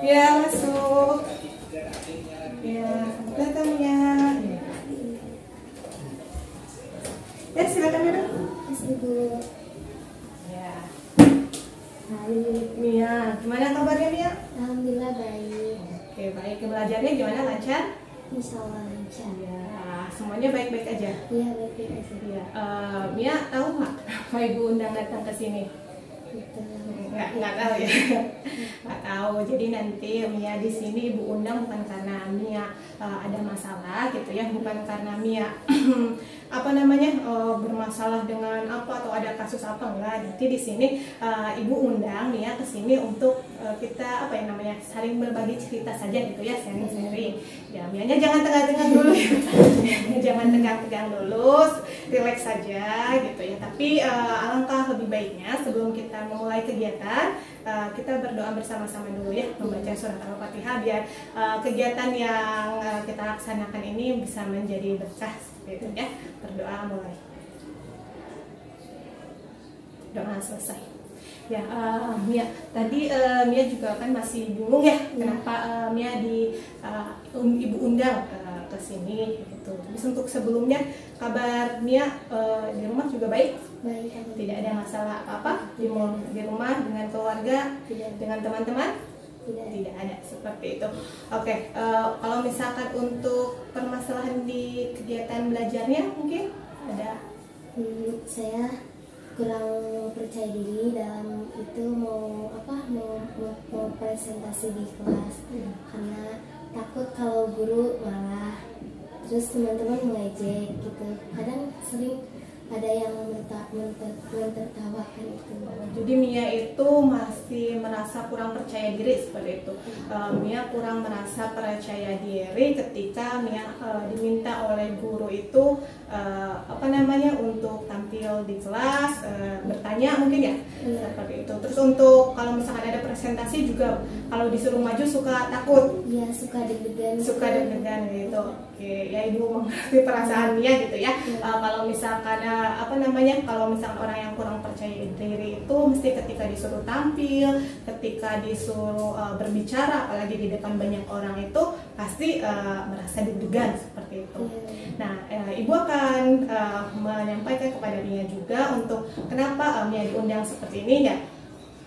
Ya, masuk. Ya, datang ya. Ya, silakan duduk. Ibu. Ya. Hai. Mia, gimana kabarnya Mia? Alhamdulillah baik. Oke, baik. Belajarnya gimana? Lancar? Insya Allah lancar. Ya, semuanya baik-baik aja. Iya baik-baik aja. Ya, Mia tahu nggak kenapa Ibu undang datang ke sini? Gitu. Nggak tahu ya. Nggak tahu. Jadi nanti Mia di sini Ibu undang bukan karena Mia ada masalah gitu ya, bukan karena Mia bermasalah dengan apa atau ada kasus apa, enggak. Nanti di sini Ibu undang Mia ke sini untuk kita saling berbagi cerita saja gitu ya, sharing-sharing. Ya, Mianya jangan tegang-tegang dulu ya. Jangan tegang-tegang dulu, relax saja gitu ya. Tapi alangkah lebih baiknya sebelum kita memulai kegiatan, kita berdoa bersama-sama dulu ya, membaca surat Al-Fatihah biar kegiatan yang kita laksanakan ini bisa menjadi berkah gitu ya. Berdoa mulai. Doa selesai. Ya, Mia, tadi Mia juga kan masih bingung ya, kenapa Mia Ibu undang ke sini gitu. Terus untuk sebelumnya kabar Mia di rumah juga baik? Baik. Tidak ada masalah apa-apa di rumah dengan keluarga, dengan teman-teman? Tidak ada seperti itu. Oke, kalau misalkan untuk permasalahan di kegiatan belajarnya mungkin ada? Saya kurang percaya diri dalam itu mau presentasi di kelas karena takut kalau guru malah terus teman-teman mengejek gitu. Kadang sering ada yang mentertawakan itu. Jadi Mia itu masih merasa kurang percaya diri seperti itu. Mia kurang merasa percaya diri ketika Mia diminta oleh guru itu untuk tampil di kelas, bertanya mungkin ya, seperti itu. Terus untuk kalau misalkan ada presentasi juga kalau disuruh maju suka takut. Iya, suka deg-degan. Suka deg-degan gitu. Oke, ya Ibu mengerti perasaan Mia gitu ya. Kalau misalkan kalau misalkan orang yang kurang percaya diri itu mesti ketika disuruh tampil, ketika disuruh berbicara, apalagi di depan banyak orang itu pasti merasa deg-degan seperti itu. Nah, Ibu akan menyampaikan kepada Mia juga untuk kenapa Mia diundang seperti ini ya.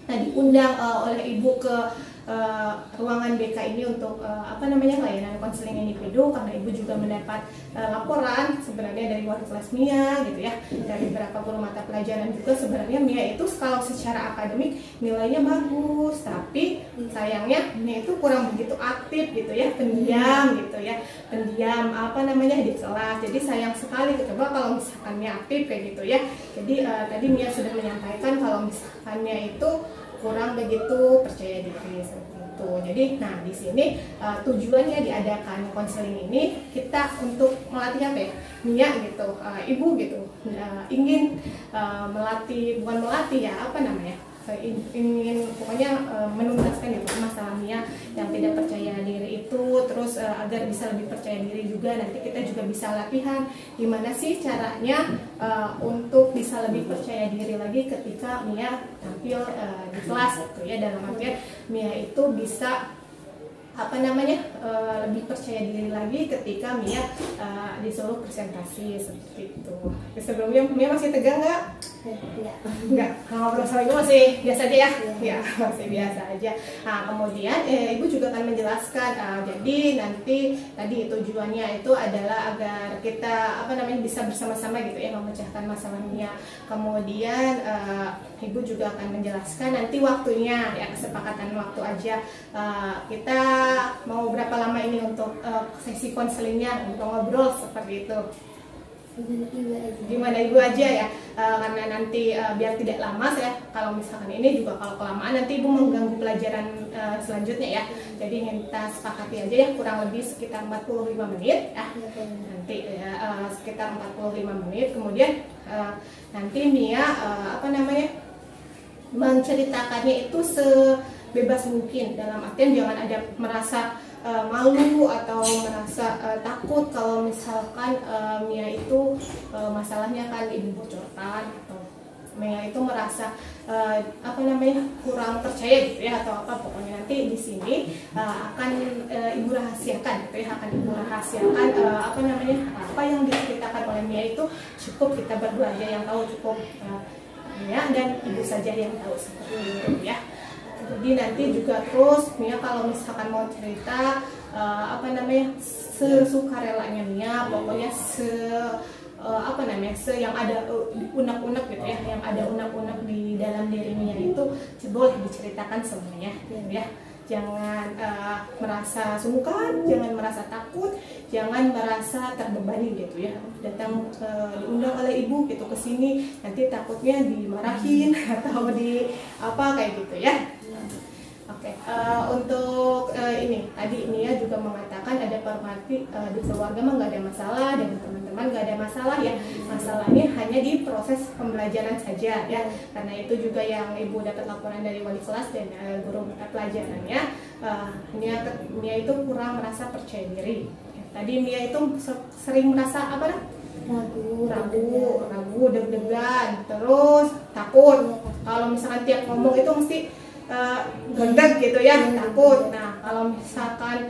Nah, diundang oleh Ibu ke ruangan BK ini untuk layanan konseling individu karena Ibu juga mendapat laporan sebenarnya dari wali kelas Mia gitu ya, dari beberapa guru mata pelajaran juga sebenarnya Mia itu kalau secara akademik nilainya bagus, tapi sayangnya Mia itu kurang begitu aktif gitu ya, pendiam gitu ya, pendiam di kelas. Jadi sayang sekali, coba kalau misalkan Mia aktif kayak gitu ya. Jadi tadi Mia sudah menyampaikan kalau misalkan Mia itu kurang begitu percaya diri seperti itu. Jadi, nah di sini tujuannya diadakan konseling ini kita untuk melatih apa ya, Mia gitu, Ibu gitu, ingin ingin pokoknya menuntaskan gitu masalah Mia yang tidak percaya diri itu, terus agar bisa lebih percaya diri juga. Nanti kita juga bisa latihan gimana sih caranya untuk bisa lebih percaya diri lagi ketika Mia tampil di kelas gitu ya, dalam artian Mia itu bisa lebih percaya diri lagi ketika Mia disuruh presentasi seperti itu. Sebelumnya Mia masih tegang nggak? Enggak. Ngobrol sama Ibu masih biasa aja ya? Ya, masih biasa aja. Nah, kemudian Ibu juga akan menjelaskan. Jadi nanti tadi tujuannya itu adalah agar kita bisa bersama-sama gitu ya, memecahkan masalah Mia. Kemudian Ibu juga akan menjelaskan nanti waktunya ya, kesepakatan waktu aja. Kita mau berapa lama ini untuk sesi konselingnya, untuk ngobrol seperti itu. Gimana Ibu aja ya, karena nanti biar tidak lama saya, kalau misalkan ini juga kalau kelamaan nanti Ibu mengganggu pelajaran selanjutnya ya. Jadi kita sepakati aja ya, kurang lebih sekitar 45 menit ya. Nanti sekitar 45 menit. Kemudian nanti Mia menceritakannya itu sebebas mungkin, dalam artian jangan ada merasa malu atau merasa takut kalau misalkan Mia itu masalahnya kan Ibu bocorkan atau Mia itu merasa apa namanya kurang percaya gitu ya atau apa, pokoknya nanti di sini akan ibu rahasiakan gitu ya, akan ibu rahasiakan apa namanya apa yang diceritakan oleh Mia itu cukup kita berdua aja yang tahu, cukup Mia dan ibu saja yang tahu seperti itu ya. Jadi nanti juga terus Mia kalau misalkan mau cerita apa namanya sesukarelanya Mia, pokoknya apa namanya yang ada unek-unek gitu ya, yang ada unek-unek di dalam diri Mia itu boleh diceritakan semuanya ya. Jangan merasa sungkan, jangan merasa takut, jangan merasa terbebani gitu ya. Datang diundang oleh ibu gitu ke sini, nanti takutnya dimarahin atau di apa kayak gitu ya. Oke, untuk ini tadi Mia juga mengatakan ada Parmati di keluarga mah nggak ada masalah, dan teman-teman nggak ada masalah ya. Masalahnya hanya di proses pembelajaran saja ya. Karena itu juga yang ibu dapat laporan dari wali kelas dan guru mata pelajarannya, Mia itu kurang merasa percaya diri. Tadi Mia itu sering merasa apa? Ragu, deg-degan, terus takut. Kalau misalkan tiap ngomong itu mesti gendek gitu ya, takut. Nah kalau misalkan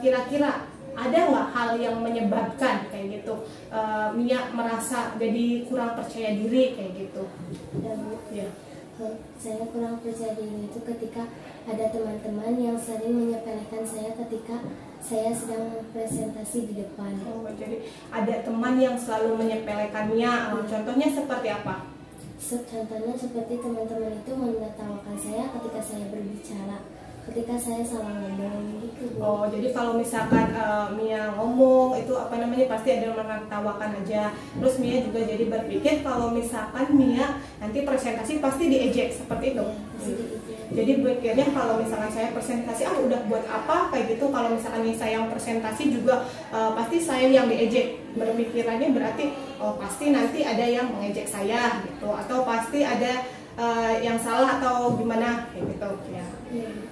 kira-kira ada nggak hal yang menyebabkan kayak gitu Mia merasa jadi kurang percaya diri kayak gitu? Ya. Saya kurang percaya diri itu ketika ada teman-teman yang sering menyepelekan saya ketika saya sedang presentasi di depan. Oh, jadi ada teman yang selalu menyepelekannya. Contohnya seperti apa? Contohnya seperti teman-teman itu menertawakan saya ketika saya berbicara, ketika saya salah ngomong gitu. Oh, jadi kalau misalkan Mia ngomong itu apa namanya pasti ada yang menertawakan aja. Terus Mia juga jadi berpikir kalau misalkan Mia nanti presentasi pasti diejek seperti itu. Jadi pikirnya kalau misalkan saya presentasi udah buat apa kayak gitu, kalau misalkan saya yang presentasi juga pasti saya yang diejek. Berpikirannya berarti pasti nanti ada yang mengejek saya gitu, atau pasti ada yang salah atau gimana kayak gitu ya.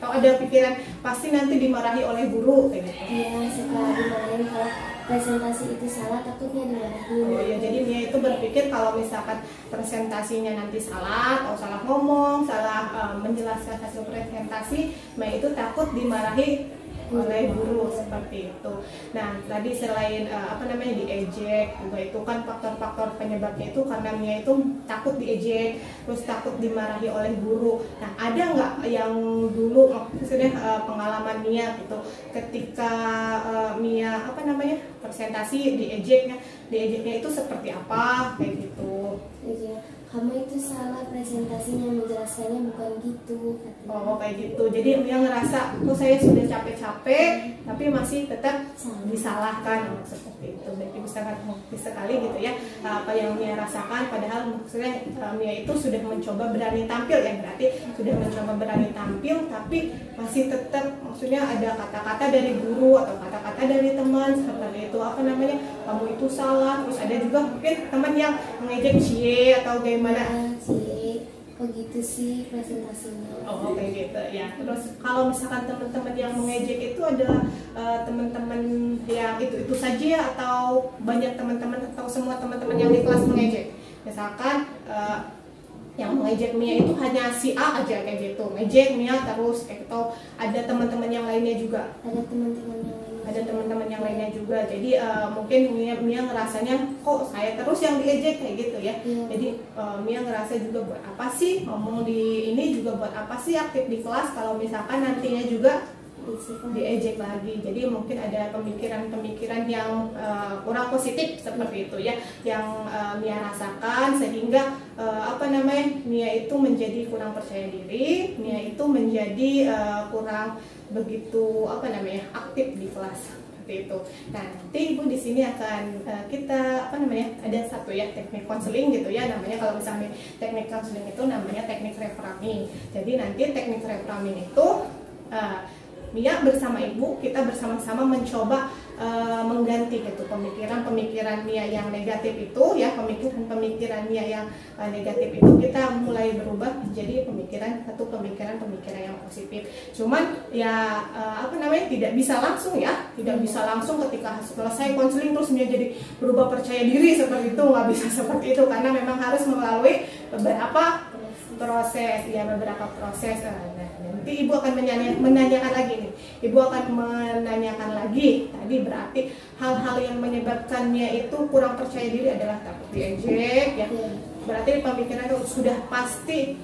Atau ada pikiran pasti nanti dimarahi oleh guru kayak gitu. Iya, setelah dimarahin kalau presentasi itu salah takutnya dimarahin. Oh ya, jadi Mia itu berpikir kalau misalkan presentasinya nanti salah atau salah ngomong, salah menjelaskan hasil presentasi, Mia itu takut dimarahi oleh guru seperti itu. Nah tadi selain apa namanya diejek juga itu kan faktor-faktor penyebabnya itu karena Mia itu takut diejek, terus takut dimarahi oleh guru. Nah ada nggak yang dulu maksudnya pengalaman Mia gitu ketika Mia apa namanya presentasi diejeknya itu seperti apa kayak gitu? Iya, kamu itu salah presentasinya, menjelaskannya bukan gitu katanya. Oh kayak gitu, jadi Mia ngerasa saya sudah capek-capek tapi masih tetap disalahkan seperti itu. Jadi bisa sekali gitu ya apa yang Mia rasakan, padahal maksudnya Mia itu sudah mencoba berani tampil ya, berarti sudah mencoba berani tampil tapi masih tetap maksudnya ada kata-kata dari guru atau kata-kata dari teman seperti itu, apa namanya kamu itu salah. Terus ada juga mungkin teman yang mengejek cie atau gimana kok gitu sih presentasinya. Oh kayak gitu ya. Terus kalau misalkan teman-teman yang mengejek itu adalah teman-teman yang itu saja atau banyak teman-teman atau semua teman-teman yang di kelas mengejek? Misalkan yang mengejek Mia itu hanya si A aja kayak gitu, ngejek Mia terus kayak gitu. Ada teman-teman yang lainnya juga? Ada teman-teman yang lainnya juga. Jadi mungkin Mia ngerasanya kok saya terus yang diejek kayak gitu ya. Jadi Mia ngerasa juga buat apa sih ngomong di ini, juga buat apa sih aktif di kelas kalau misalkan nantinya juga diejek lagi. Jadi mungkin ada pemikiran-pemikiran yang kurang positif seperti itu ya yang Mia rasakan, sehingga apa namanya Mia itu menjadi kurang percaya diri, Mia itu menjadi kurang begitu apa namanya aktif di kelas seperti itu. Nah nanti Ibu di sini akan kita apa namanya ada satu ya teknik konseling gitu ya, namanya kalau misalnya teknik konseling itu namanya teknik reframing. Jadi nanti teknik reframing itu Mia bersama ibu, kita bersama-sama mencoba mengganti gitu pemikiran-pemikiran Mia yang negatif itu ya, pemikiran-pemikiran Mia yang negatif itu kita mulai berubah menjadi pemikiran yang positif. Cuman ya tidak bisa langsung ya, tidak bisa langsung ketika selesai konseling terus Mia jadi berubah percaya diri seperti itu, nggak bisa seperti itu karena memang harus melalui beberapa proses. Nah, nanti ibu akan menanyakan lagi nih. Ibu akan menanyakan lagi. Tadi berarti hal-hal yang menyebabkannya itu kurang percaya diri adalah takut diejek ya. Berarti pemikiran itu sudah pasti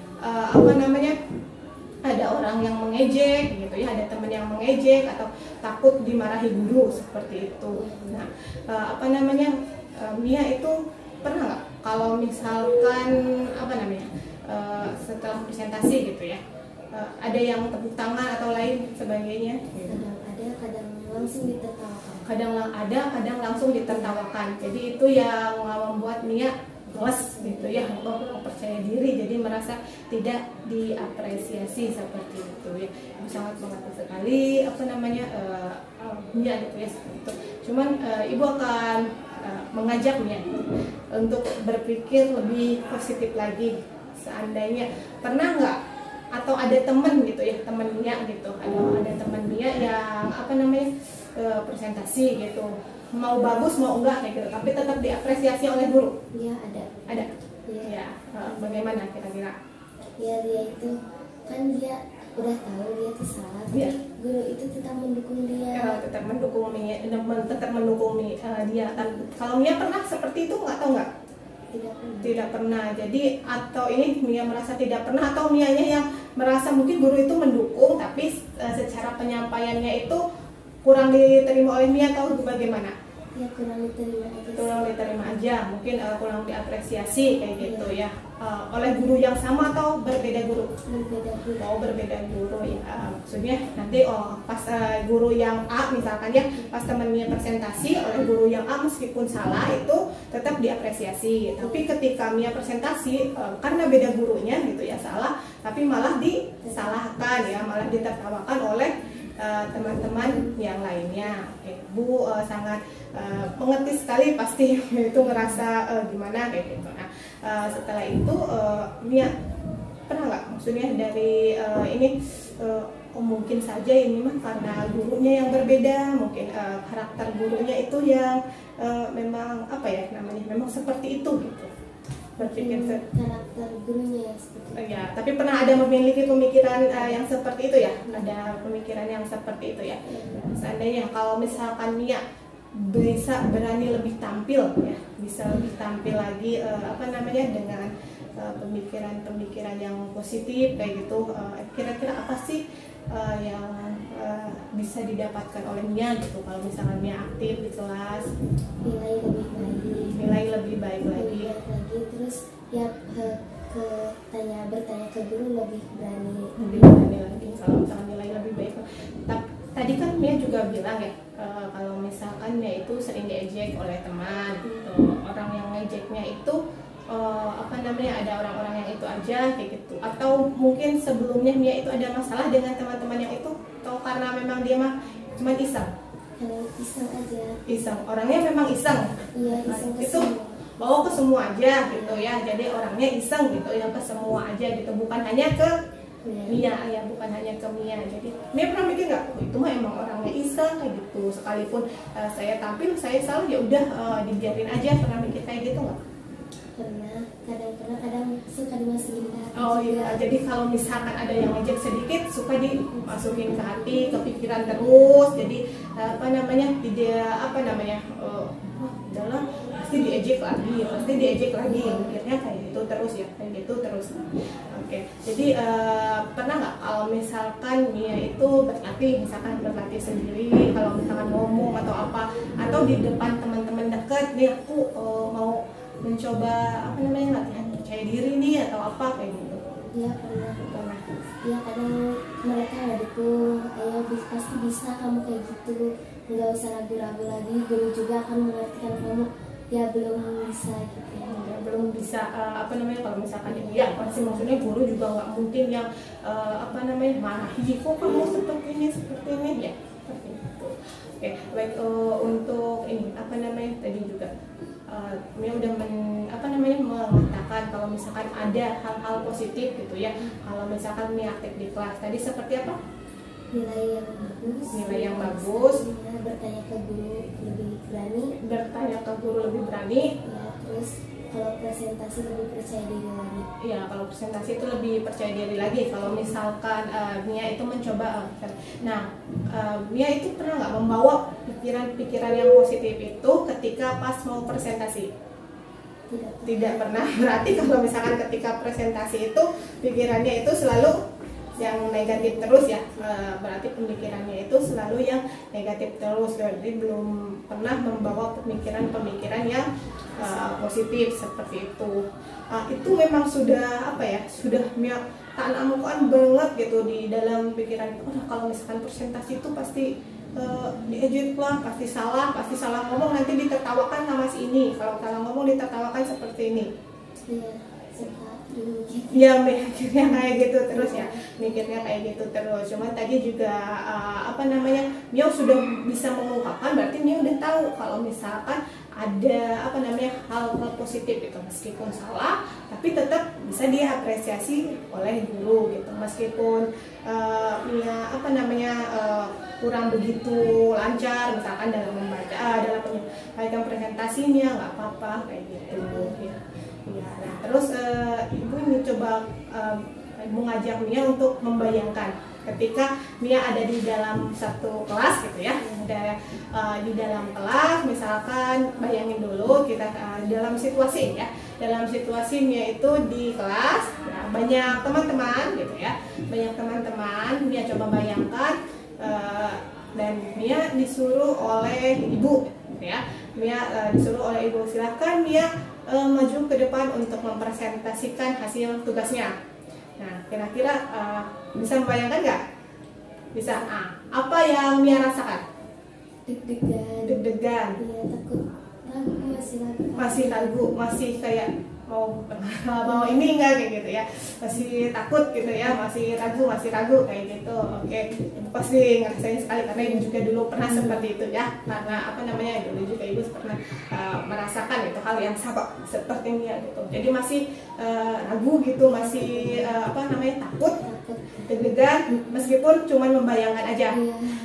ada orang yang mengejek gitu ya, ada teman yang mengejek atau takut dimarahi guru seperti itu. Nah, Mia itu pernah nggak kalau misalkan setelah presentasi gitu ya, ada yang tepuk tangan atau lain sebagainya? Kadang ada, kadang langsung ditertawakan. Kadang langsung ditertawakan. Jadi itu yang membuat Mia males gitu ya, kurang percaya diri, jadi merasa tidak diapresiasi seperti itu ya. Sangat mengerti sekali Mia gitu ya seperti itu. Cuman ibu akan mengajak Mia untuk berpikir lebih positif lagi. Seandainya pernah nggak atau ada temen gitu ya, temen Mia gitu, ada teman Mia yang presentasi gitu, mau bagus mau enggak kayak gitu, tapi tetap diapresiasi oleh guru. Iya ada. Ya, bagaimana kira-kira? Ya dia itu kan dia udah tahu dia tuh salah, tapi guru itu tetap mendukung dia. Tetap mendukung dia. Dan kalau Mia pernah seperti itu nggak, tahu nggak? Tidak pernah. Jadi atau ini Mia merasa tidak pernah, atau Mianya yang merasa mungkin guru itu mendukung tapi secara penyampaiannya itu kurang diterima oleh Mia, atau bagaimana? Ya kurang diterima aja, mungkin kurang diapresiasi kayak gitu ya, oleh guru yang sama atau berbeda guru? Berbeda guru ya. Maksudnya nanti pas guru yang A misalkan ya, pas temannya presentasi oleh guru yang A meskipun salah itu tetap diapresiasi, tapi ketika Mia presentasi karena beda gurunya gitu ya salah, tapi malah disalahkan ya, malah ditertawakan oleh teman-teman yang lainnya. Oke, Bu sangat mengerti sekali, pasti itu ngerasa gimana kayak gitu. Nah, setelah itu Mia pernah nggak, maksudnya dari mungkin saja ini mah karena gurunya yang berbeda, mungkin karakter gurunya itu yang memang memang seperti itu gitu. Berpikir karakter gurunya yang seperti itu. Ya, tapi pernah ada memiliki pemikiran yang seperti itu ya, ada pemikiran yang seperti itu ya. Seandainya kalau misalkan Mia bisa berani lebih tampil ya, bisa lebih tampil lagi dengan pemikiran-pemikiran yang positif kayak gitu, kira-kira apa sih yang bisa didapatkan oleh Mia gitu kalau misalkan Mia aktif di kelas? Nilai lebih baik lagi. Terus ya bertanya ke guru lebih berani lagi kalau misalkan nilai lebih baik. Tadi kan Mia juga bilang ya, kalau misalkan Mia itu sering diejek oleh teman gitu. Orang yang ngejeknya itu ada orang-orang yang itu aja kayak gitu, atau mungkin sebelumnya Mia itu ada masalah dengan teman-teman yang itu, atau karena memang dia mah cuma iseng aja. Iseng, orangnya memang iseng. Iya, iseng itu bawa ke semua aja gitu ya, jadi orangnya iseng gitu ya, ke semua aja gitu, bukan hanya ke Mia ya, bukan hanya ke Mia. Jadi Mia pernah mikir nggak, itu mah emang orangnya iseng kayak gitu, sekalipun saya tampil saya salah ya udah dibiarin aja, pernah mikir kayak gitu nggak? Pernah, kadang suka dimasukin ke hati. Oh iya, jadi kalau misalkan ada yang ngejek sedikit suka dimasukin ke hati, ke pikiran terus, jadi dalam pasti diejek lagi, mikirnya kayak gitu terus ya, Oke, jadi pernah nggak kalau misalkan Mia itu berlatih sendiri, kalau misalkan ngomong atau apa, atau di depan teman-teman dekat nih, aku mau mencoba latihan percaya diri nih atau apa kayak gitu? Iya pernah. Ya kadang mereka nggak dukung, ayo pasti bisa kamu kayak gitu, nggak usah ragu-ragu lagi, guru juga akan mengertikan kamu ya belum bisa gitu ya. belum bisa apa namanya, kalau misalkan ya pasti maksudnya guru juga nggak mungkin yang apa namanya marahi kok kamu seperti ini ya, seperti itu. Oke, baik, untuk ini apa namanya tadi juga Mia udah apa namanya mengatakan kalau misalkan ada hal-hal positif gitu ya, kalau misalkan Mia aktif di kelas tadi seperti apa? Nilai yang bagus, ya, bertanya ke guru lebih berani, ya, terus kalau presentasi lebih percaya diri lagi. Ya, kalau presentasi itu lebih percaya diri lagi. Kalau misalkan Mia itu mencoba, Mia itu pernah nggak membawa pikiran-pikiran yang positif itu ketika pas mau presentasi? Tidak pernah. Berarti kalau misalkan ketika presentasi itu pikirannya itu selalu yang negatif terus ya, berarti pemikirannya itu selalu yang negatif terus, jadi belum pernah membawa pemikiran-pemikiran yang positif seperti itu. Itu memang sudah apa ya, sudah Mia tanamkan banget gitu di dalam pikiran itu. Kalau misalkan presentasi itu pasti diejek lah, pasti salah ngomong, nanti ditertawakan sama si ini, kalau salah ngomong ditertawakan seperti ini. Ya, mikirnya kayak gitu terus ya, mikirnya kayak gitu terus. Cuma tadi juga apa namanya, Mia sudah bisa mengungkapkan, berarti Mia udah tahu kalau misalkan ada apa namanya hal positif itu, meskipun salah tapi tetap bisa diapresiasi oleh guru gitu, meskipun Mia apa namanya kurang begitu lancar misalkan dalam membaca, dalam menyampaikan presentasinya, nggak apa-apa kayak gitu ya. Ya, nah, terus Ibu ini coba mengajak Mia untuk membayangkan ketika Mia ada di dalam satu kelas gitu ya, ada di dalam kelas, misalkan bayangin dulu kita dalam situasi ya, dalam situasi Mia itu di kelas ya, banyak teman-teman gitu ya, banyak teman-teman. Mia coba bayangkan dan Mia disuruh oleh ibu gitu ya, Mia disuruh oleh ibu, silahkan Mia maju ke depan untuk mempresentasikan hasil tugasnya. Nah, kira-kira bisa membayangkan nggak? Bisa. Apa yang Mia rasakan? Deg-degan. Iya, takut. Masih ragu, masih kayak mau ini enggak kayak gitu ya, masih takut gitu ya, masih ragu kayak gitu. Oke, pasti ngerasain sekali karena Ibu juga dulu pernah seperti itu ya, karena apa namanya dulu juga Ibu pernah merasakan itu hal yang sama seperti ini ya gitu. Jadi masih ragu gitu, masih apa namanya takut, deg-degan, meskipun cuma membayangkan aja.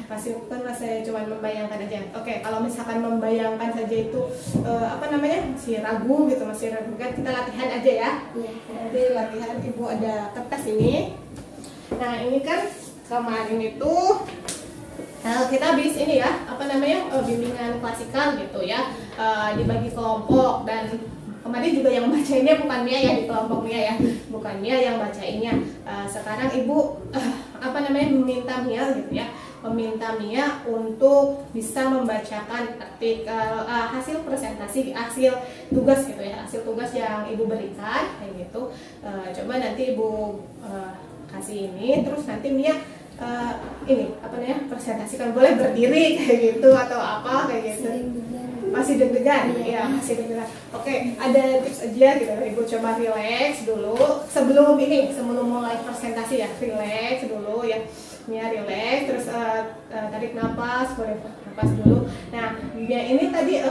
Meskipun saya cuma membayangkan aja. Oke, kalau misalkan membayangkan saja itu apa namanya masih ragu gitu, masih ragu kan, kita latihan aja ya. Nanti latihan, Ibu ada kertas ini. Nah, ini kan kemarin itu kita habis ini ya, apa namanya bimbingan klasikal gitu ya, dibagi kelompok, dan kemarin juga yang bacainnya bukan Mia ya, di kelompok Mia ya, bukan Mia yang bacainnya. Sekarang Ibu apa namanya meminta Mia gitu ya, meminta Mia untuk bisa membacakan artikel hasil presentasi, hasil tugas gitu ya, hasil tugas yang Ibu berikan kayak gitu. Coba nanti Ibu kasih ini, terus nanti Mia ini apa namanya presentasikan, boleh berdiri kayak gitu atau apa kayak gitu. Masih deg-degan ya, masih deg-degan. Oke, ada tips aja gitu, Ibu coba relax dulu sebelum ini, sebelum mulai presentasi ya, relax dulu ya. Mia relax, terus tarik nafas, boleh nafas dulu. Nah, Mia ini tadi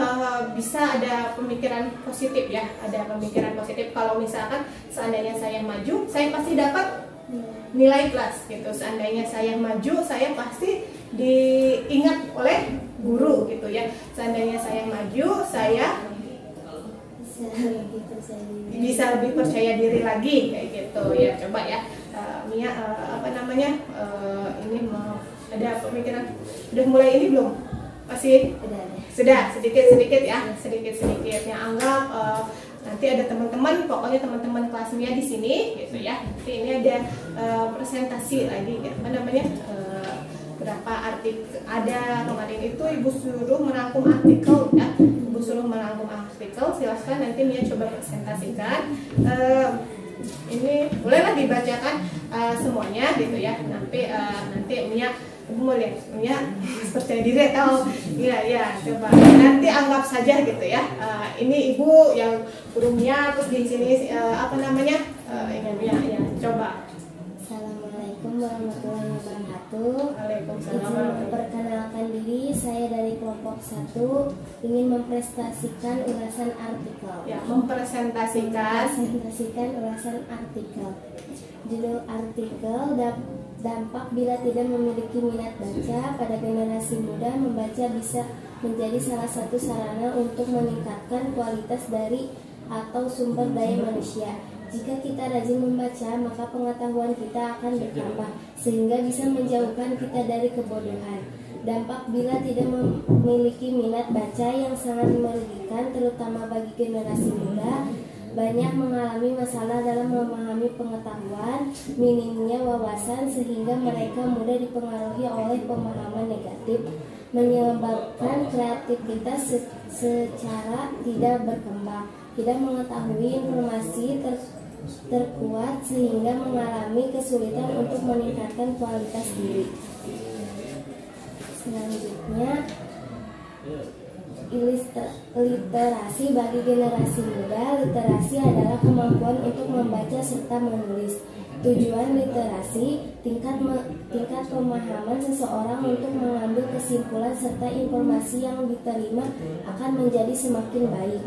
bisa ada pemikiran positif ya, ada pemikiran positif. Kalau misalkan seandainya saya maju, saya pasti dapat nilai plus gitu. Seandainya saya maju, saya pasti diingat oleh guru gitu ya. Seandainya saya maju, saya bisa lebih percaya diri lagi kayak gitu ya. Coba ya Mia apa namanya ini mau ada pemikiran, udah mulai ini belum? Masih? Sudah sedikit ya, sedikit yang anggap nanti ada teman-teman, pokoknya teman-teman kelas Mia di sini gitu ya. Nanti ini ada presentasi lagi ya, apa namanya berapa artikel ada kemarin itu Ibu suruh merangkum artikel ya, Ibu suruh merangkum artikel. Silahkan nanti Mia coba presentasikan ini bolehlah dibacakan semuanya gitu ya. Nanti Mia boleh Mia percaya diri atau ya coba nanti anggap saja gitu ya. Ini ibu yang guru Mia, terus di sini ini Mia ya coba. Assalamualaikum warahmatullahi wabarakatuh. Waalaikumsalam. Izin memperkenalkan diri, saya dari kelompok 1 ingin mempresentasikan ulasan artikel. Ya, mempresentasikan ulasan artikel. Judul artikel dampak bila tidak memiliki minat baca pada generasi muda. Membaca bisa menjadi salah satu sarana untuk meningkatkan kualitas dari atau sumber daya manusia. Jika kita rajin membaca, maka pengetahuan kita akan bertambah, sehingga bisa menjauhkan kita dari kebodohan. Dampak bila tidak memiliki minat baca yang sangat merugikan, terutama bagi generasi muda. Banyak mengalami masalah dalam memahami pengetahuan, minimnya wawasan, sehingga mereka mudah dipengaruhi oleh pemahaman negatif, menyebabkan kreativitas secara tidak berkembang, tidak mengetahui informasi terkuat, sehingga mengalami kesulitan untuk meningkatkan kualitas diri. Selanjutnya, literasi bagi generasi muda. Literasi adalah kemampuan untuk membaca serta menulis. Tujuan literasi, tingkat pemahaman seseorang untuk mengambil kesimpulan serta informasi yang diterima akan menjadi semakin baik.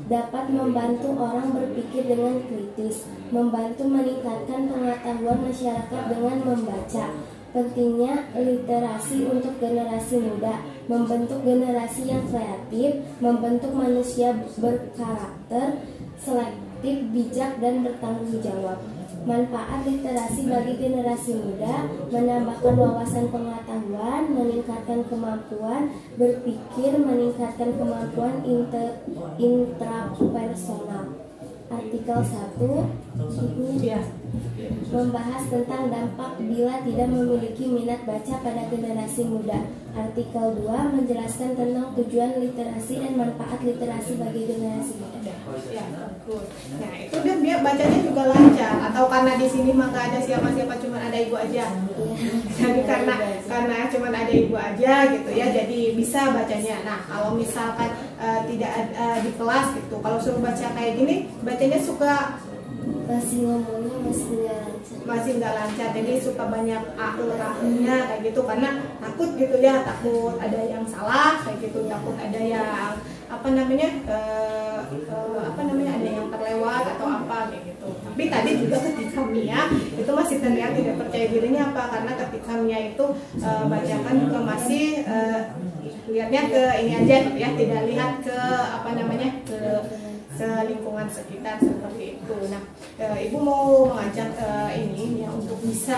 Dapat membantu orang berpikir dengan kritis, membantu meningkatkan pengetahuan masyarakat dengan membaca. Pentingnya literasi untuk generasi muda, membentuk generasi yang kreatif, membentuk manusia berkarakter, selektif, bijak, dan bertanggung jawab. Manfaat literasi bagi generasi muda: menambahkan wawasan pengetahuan, meningkatkan kemampuan berpikir, meningkatkan kemampuan intrapersonal. Artikel 1 ini membahas tentang dampak bila tidak memiliki minat baca pada generasi muda. Artikel 2 menjelaskan tentang tujuan literasi dan manfaat literasi bagi generasi muda. Ya, bagus. Nah, itu dia bacanya juga lancar, atau karena di sini mah nggak ada siapa-siapa, cuma ada ibu aja. Jadi karena cuma ada ibu aja gitu ya, jadi bisa bacanya. Nah, kalau misalkan tidak ada di kelas gitu, kalau suruh baca kayak gini, bacanya suka masih ngomongnya masih nggak lancar, jadi suka banyak nya kayak gitu, karena takut gitu ya, takut ada yang salah kayak gitu, takut ada yang ada yang terlewat atau apa kayak gitu. Tapi tadi juga ketika Mia itu masih terlihat tidak percaya dirinya, apa karena ketika Mia itu bacakan juga masih lihatnya ke ini aja gitu ya, tidak lihat ke ke lingkungan sekitar seperti itu. Nah, Ibu mau mengajak ini ya untuk bisa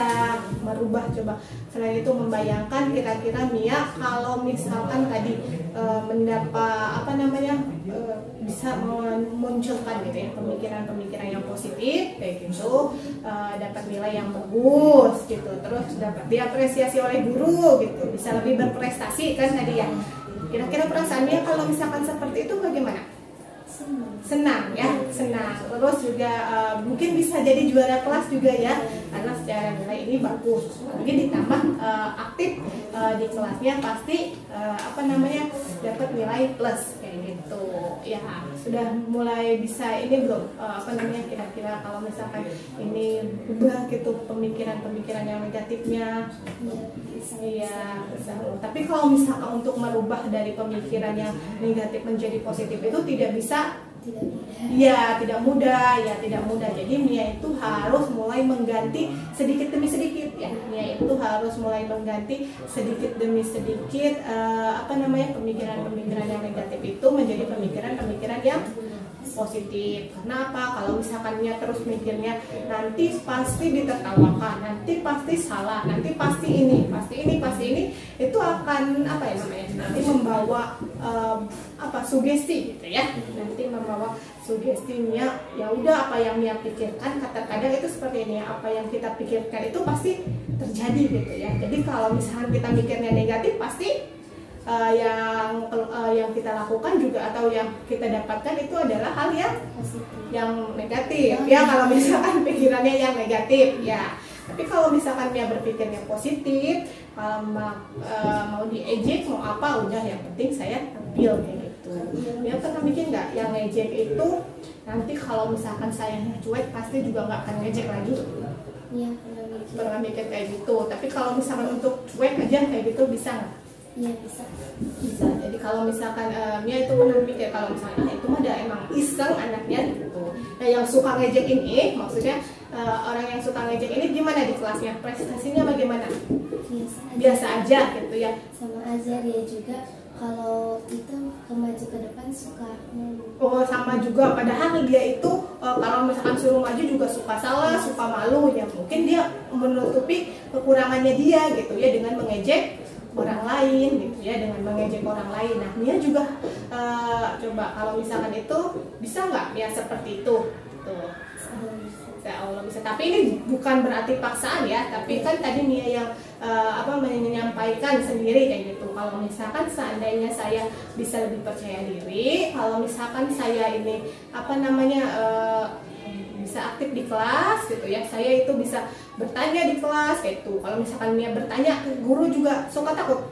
merubah, coba selain itu membayangkan kira-kira Mia kalau misalkan tadi bisa memunculkan gitu ya pemikiran-pemikiran yang positif kayak gitu, dapat nilai yang bagus gitu, terus dapat diapresiasi oleh guru gitu, bisa lebih berprestasi kan tadi ya. Kira-kira perasaan Mia kalau misalkan seperti itu bagaimana? Senang ya, senang. Terus juga mungkin bisa jadi juara kelas juga ya, karena secara nilai ini bagus. Mungkin ditambah aktif di kelasnya, pasti dapat nilai plus kayak gitu. Ya, sudah mulai bisa ini belum kira-kira kalau misalkan ini ubah gitu pemikiran-pemikiran yang negatifnya. Iya, tapi kalau misalkan untuk merubah dari pemikiran yang negatif menjadi positif itu tidak mudah. Jadi Mia itu harus mulai mengganti sedikit demi sedikit ya. Mia itu harus mulai mengganti sedikit demi sedikit pemikiran-pemikiran yang negatif itu menjadi pemikiran-pemikiran yang positif. Kenapa? Kalau misalkan Mia terus mikirnya nanti pasti ditertawakan, nanti pasti salah, nanti pasti ini, itu akan nanti membawa sugesti gitu ya. Nanti membawa sugesti Mia, ya udah apa yang Mia pikirkan, kadang itu seperti ini, apa yang kita pikirkan itu pasti terjadi gitu ya. Jadi kalau misalkan kita mikirnya negatif, pasti yang kita lakukan juga atau yang kita dapatkan itu adalah hal yang negatif ya, kalau misalkan pikirannya yang negatif ya. Tapi kalau misalkan dia berpikirnya positif, kalau mau diejek mau apa, udah yang penting saya tampil kayak gitu. Dia pernah mikir nggak yang ngejek itu nanti kalau misalkan saya cuek pasti juga nggak akan ngejek lagi? Iya, pernah mikir kayak gitu. Tapi kalau misalkan untuk cuek aja kayak gitu bisa nggak? Iya, bisa. Jadi kalau misalkan Mia itu pernah mikir kalau misalnya itu mah ada emang iseng anaknya gitu. Nah yang suka ngejek ini, maksudnya orang yang suka ngejek ini gimana di kelasnya? Prestasinya bagaimana? Biasa aja gitu ya. Sama aja dia juga kalau itu maju ke depan suka malu. Oh sama juga, padahal dia itu kalau misalkan suruh maju juga suka salah, suka malu ya. Mungkin dia menutupi kekurangannya dia gitu ya dengan mengejek orang lain gitu ya, dengan mengejek orang lain. Nah Mia juga coba kalau misalkan itu bisa nggak Mia seperti itu tuh? Insya Allah bisa. Tapi ini bukan berarti paksaan ya, tapi kan tadi Mia yang menyampaikan sendiri kayak gitu. Kalau misalkan seandainya saya bisa lebih percaya diri, kalau misalkan saya ini bisa aktif di kelas gitu ya, saya itu bisa bertanya di kelas kayak gitu. Kalau misalkan Mia bertanya, guru juga suka takut.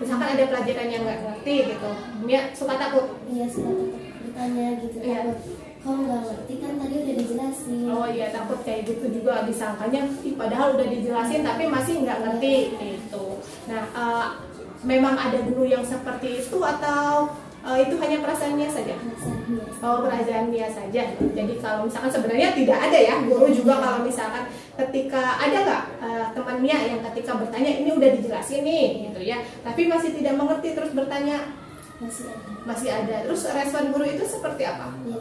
Misalkan ada pelajaran yang nggak ngerti gitu, Mia suka takut. Iya, suka takut bertanya gitu. Iya. Kok nggak ngerti kan tadi udah dijelasin. Oh iya, takut kayak gitu juga, disangkanya padahal udah dijelasin tapi masih nggak ngerti gitu. Nah memang ada guru yang seperti itu atau itu hanya perasaannya saja? Oh, perasaan dia saja. Jadi kalau misalkan sebenarnya tidak ada ya guru juga, kalau misalkan ketika ada nggak teman Mia yang ketika bertanya ini udah dijelasin nih gitu ya, tapi masih tidak mengerti terus bertanya? Masih ada. Terus respon guru itu seperti apa? Ya,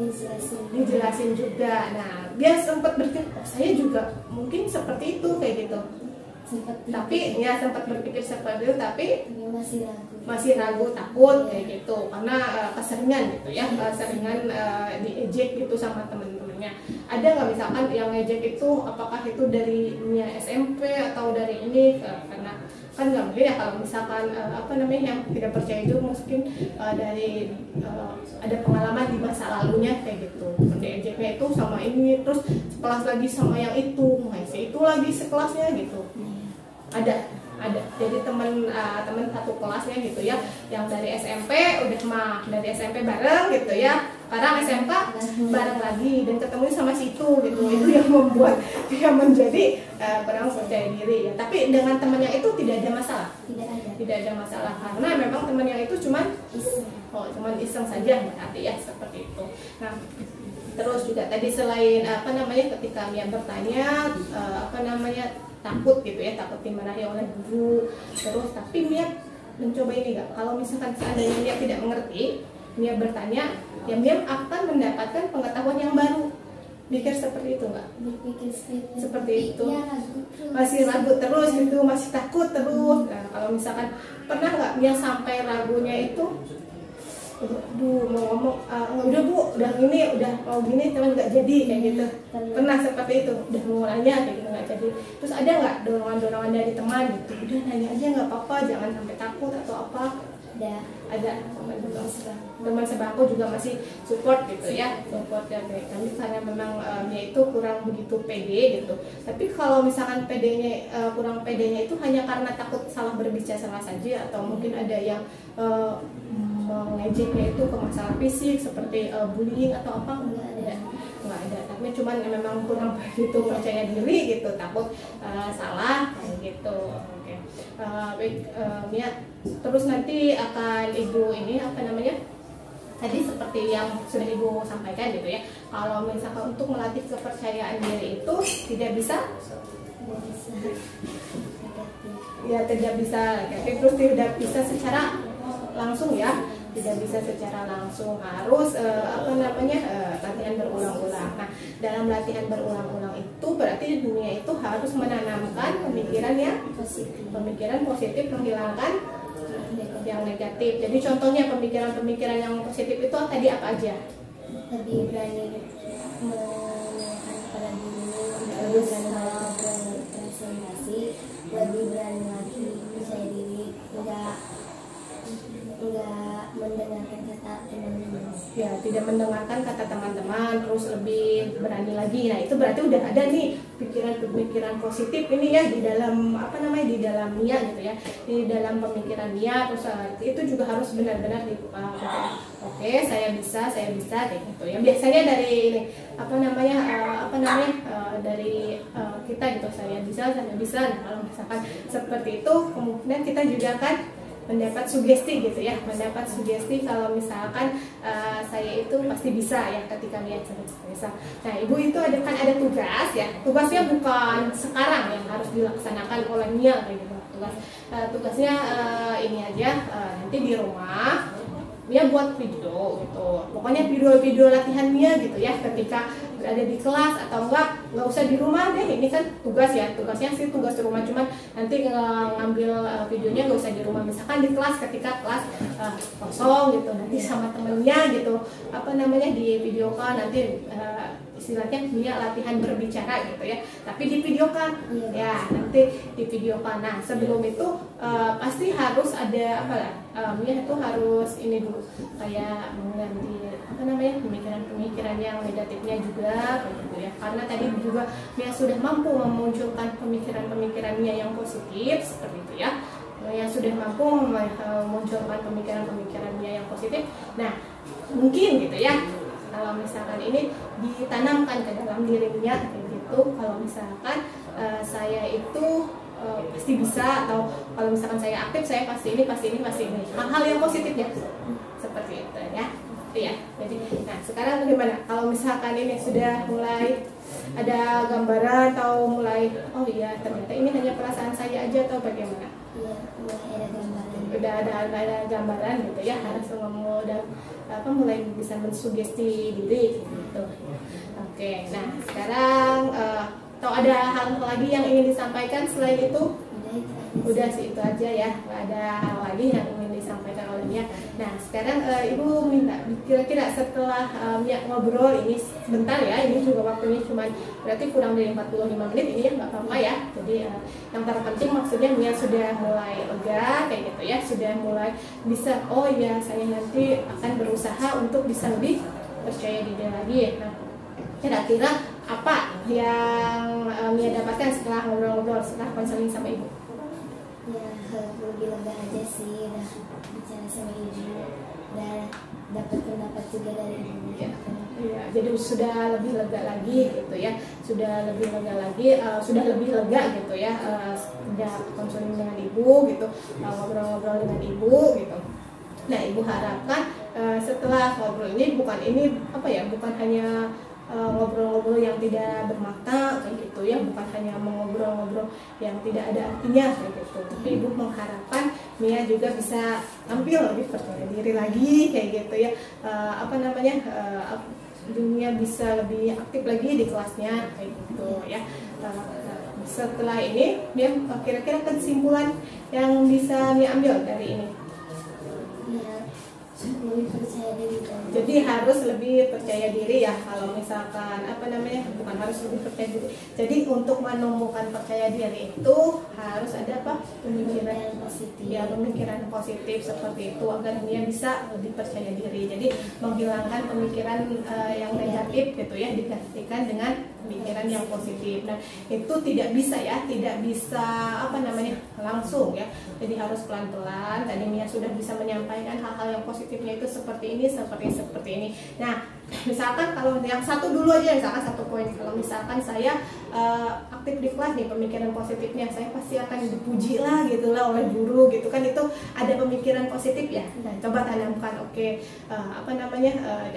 dijelasin juga. Nah dia sempat berpikir saya juga mungkin seperti itu kayak gitu. Tapi ya sempat berpikir seperti itu, tapi masih ragu, takut kayak gitu karena keseringan gitu ya, keseringan diejek gitu sama teman-temannya. Ada nggak misalkan yang ngejek itu apakah itu dari Mia SMP atau dari ini, karena kan nggak mungkin ya kalau misalkan yang tidak percaya itu mungkin dari ada pengalaman di masa lalunya kayak gitu, diejeknya itu sama ini, terus sekelas lagi sama yang itu, masih itu lagi sekelasnya gitu. Ada jadi teman satu kelasnya gitu ya, yang dari SMP dari SMP bareng gitu ya, sekarang SMK bareng lagi dan ketemu sama situ gitu. Itu yang membuat dia menjadi kurang percaya diri ya. Tapi dengan temannya itu tidak ada masalah. Tidak ada masalah karena memang temannya itu cuman iseng saja berarti ya, seperti itu. Nah terus juga tadi selain ketika Mia bertanya takut gitu ya, takut dimarahi oleh guru, terus tapi Mia mencoba ini enggak, kalau misalkan seandainya Mia tidak mengerti, Mia bertanya, ya Mia akan mendapatkan pengetahuan yang baru. Mikir seperti itu enggak? Berpikir seperti itu. Ya, masih ragu terus gitu, masih takut terus. Nah kalau misalkan pernah nggak Mia sampai ragunya itu, mau ngomong udah Bu, udah mau gini cuman nggak jadi kayak gitu. Pernah seperti itu, udah mau nanya kayak gitu nggak jadi. Terus ada nggak dorongan dari teman gitu, udah nanya aja nggak apa-apa, jangan sampai takut atau apa? Ada teman sebangku juga masih support gitu ya, support dan baik. Tapi karena memang dia itu kurang begitu pede gitu. Tapi kalau misalkan kurang pedenya itu hanya karena takut salah berbicara saja, atau mungkin ada yang mengejeknya itu ke masalah fisik seperti bullying atau apa? Nggak ada. Tapi cuman memang kurang begitu percaya diri gitu, takut salah kayak gitu. Oke. Baik, Mia, terus nanti akan Ibu ini tadi seperti yang sudah Ibu sampaikan gitu ya, kalau misalkan untuk melatih kepercayaan diri itu tidak bisa terus tidak bisa secara langsung ya, tidak bisa secara langsung, harus latihan berulang-ulang. Nah dalam latihan berulang-ulang itu berarti dunia itu harus menanamkan pemikiran positif, menghilangkan yang negatif. Jadi contohnya pemikiran yang positif itu tadi apa aja? Lebih berani menanyakan pada diri, lebih berani presentasi, lebih berani lagi percaya diri, enggak tidak mendengarkan kata teman-teman, terus lebih berani lagi. Nah itu berarti udah ada nih pikiran-pemikiran positif ini ya di dalam di dalam Mia gitu ya, di dalam pemikiran Mia. Terus itu juga harus benar-benar oke, saya bisa kayak gitu ya. Biasanya dari ini dari kita gitu, saya bisa. Nah kalau misalkan seperti itu, kemungkinan kita juga akan mendapat sugesti gitu ya, kalau misalkan saya itu pasti bisa ya ketika lihat bisa. Nah ibu itu ada tugas ya, tugasnya bukan sekarang yang harus dilaksanakan oleh Mia kayak gitu. Tugasnya ini aja, nanti di rumah Mia buat video gitu, pokoknya video latihan Mia gitu ya, ketika berada di kelas atau nggak usah di rumah deh. Ini kan tugasnya sih tugas di rumah, cuman nanti ngambil videonya nggak usah di rumah, misalkan di kelas, ketika kelas kosong gitu, nanti sama temennya gitu di videokan, nanti istilahnya Mia latihan berbicara gitu ya, tapi di videokan ya, nanti di videokan. Nah sebelum itu pasti harus ada Mia itu harus ini dulu, kayak mengganti pemikiran yang negatifnya juga gitu ya, karena tadi juga Mia sudah mampu memunculkan pemikiran Mia yang positif seperti itu ya, yang sudah mampu memunculkan pemikiran Mia yang positif. Nah mungkin gitu ya, kalau misalkan ini ditanamkan ke dalam diri Mia kayak gitu, kalau misalkan saya itu pasti bisa, atau kalau misalkan saya aktif saya pasti ini, hal-hal yang positif ya, seperti itu ya. Ya, jadi nah sekarang bagaimana kalau misalkan ini sudah mulai ada gambaran, atau mulai ternyata ini hanya perasaan saya aja, atau bagaimana? Iya, mulai ada gambaran. Udah ada gambaran gitu ya, harus mulai bisa mensugesti diri gitu. Oke, nah sekarang atau ada hal lagi yang ingin disampaikan selain itu? Udah sih itu aja ya, nggak ada hal lagi yang ingin disampaikan oleh Mia. Nah sekarang ibu minta kira-kira setelah Mia ngobrol ini sebentar ya, ini juga waktunya cuma berarti kurang dari 45 menit ini ya, nggak apa-apa ya. Jadi yang terpenting maksudnya Mia sudah mulai lega kayak gitu ya, sudah mulai bisa, oh ya saya nanti akan berusaha untuk bisa lebih percaya diri lagi. Nah kira-kira apa yang Mia dapatkan setelah ngobrol-ngobrol, setelah konseling sama ibu? Ya lebih lega aja sih, udah bicara sama ibu, udah dapat pendapat juga dari ibu. Iya, jadi sudah lebih lega lagi gitu ya, sudah lebih lega gitu ya, sudah konseling dengan ibu gitu, ngobrol-ngobrol dengan ibu gitu. Nah ibu harapkan setelah ngobrol ini bukan hanya ngobrol-ngobrol yang tidak bermakna kayak gitu ya, bukan hanya mengobrol-ngobrol yang tidak ada artinya kayak gitu, tapi ibu mengharapkan Mia juga bisa tampil lebih percaya diri lagi kayak gitu ya, dunia bisa lebih aktif lagi di kelasnya kayak gitu ya. Setelah ini Mia kira-kira kesimpulan yang bisa Mia ambil dari ini? Lebih percaya diri. Jadi harus lebih percaya diri ya, kalau misalkan bukan harus lebih percaya diri. Jadi untuk menumbuhkan percaya diri itu harus ada pemikiran positif. Ya, pemikiran positif seperti itu agar dia bisa lebih percaya diri. Jadi menghilangkan pemikiran yang negatif gitu ya, digantikan dengan pemikiran yang positif. Nah itu tidak bisa langsung ya, jadi harus pelan-pelan. Tadi Mia sudah bisa menyampaikan hal-hal yang positifnya itu seperti ini. Nah misalkan kalau yang satu dulu aja, misalkan satu poin, kalau misalkan saya aktif di kelas nih, pemikiran positifnya saya pasti akan dipuji lah gitu lah oleh guru gitu kan, itu ada pemikiran positif ya. Nah coba tanamkan,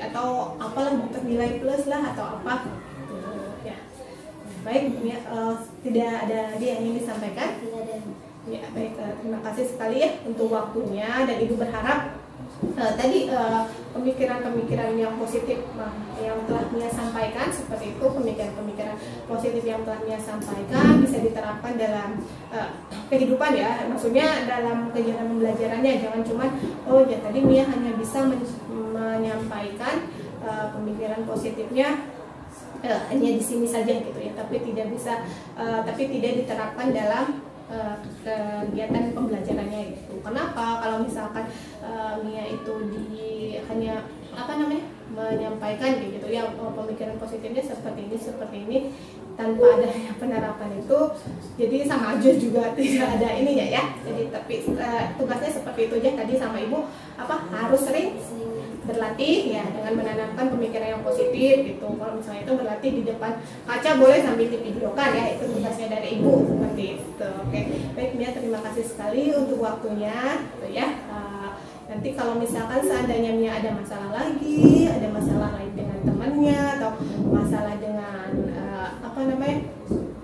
atau apalah dapat nilai plus lah atau apa gitu ya. Baik Mia, tidak ada yang ingin disampaikan? Tidak ada. Ya baik, terima kasih sekali ya untuk waktunya, dan ibu berharap tadi pemikiran-pemikiran yang positif yang telah Mia sampaikan seperti itu, pemikiran-pemikiran positif yang telah Mia sampaikan bisa diterapkan dalam kehidupan ya, maksudnya dalam kegiatan pembelajarannya. Jangan cuma tadi Mia hanya bisa menyampaikan pemikiran positifnya hanya di sini saja gitu ya, tapi tidak diterapkan dalam kegiatan pembelajarannya gitu. Kenapa? Kalau misalkan Mia itu hanya menyampaikan gitu ya, pemikiran positifnya seperti ini tanpa adanya penerapan itu jadi sama aja juga tidak ada ininya ya. Jadi tapi tugasnya seperti itu aja tadi sama ibu, harus sering berlatih ya dengan menanamkan pemikiran yang positif gitu. Kalau misalnya itu berlatih di depan kaca boleh sambil divideokan ya, itu tugasnya dari ibu seperti itu. Oke, baik Mia, terima kasih sekali untuk waktunya gitu ya. Nanti kalau misalkan seandainya Mia ada masalah lagi, ada masalah lain dengan temannya atau masalah dengan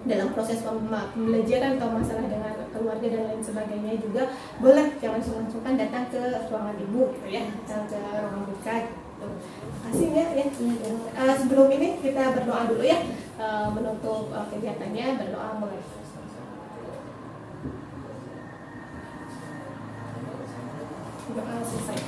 dalam proses pembelajaran atau masalah dengan keluarga dan lain sebagainya juga boleh, jangan sungkan-sungkan datang ke ruangan ibu gitu ya, datang ke ruang buka gitu. Terima kasih ya. Sebelum ini kita berdoa dulu ya, menutup kegiatannya, berdoa mulai. Doa selesai.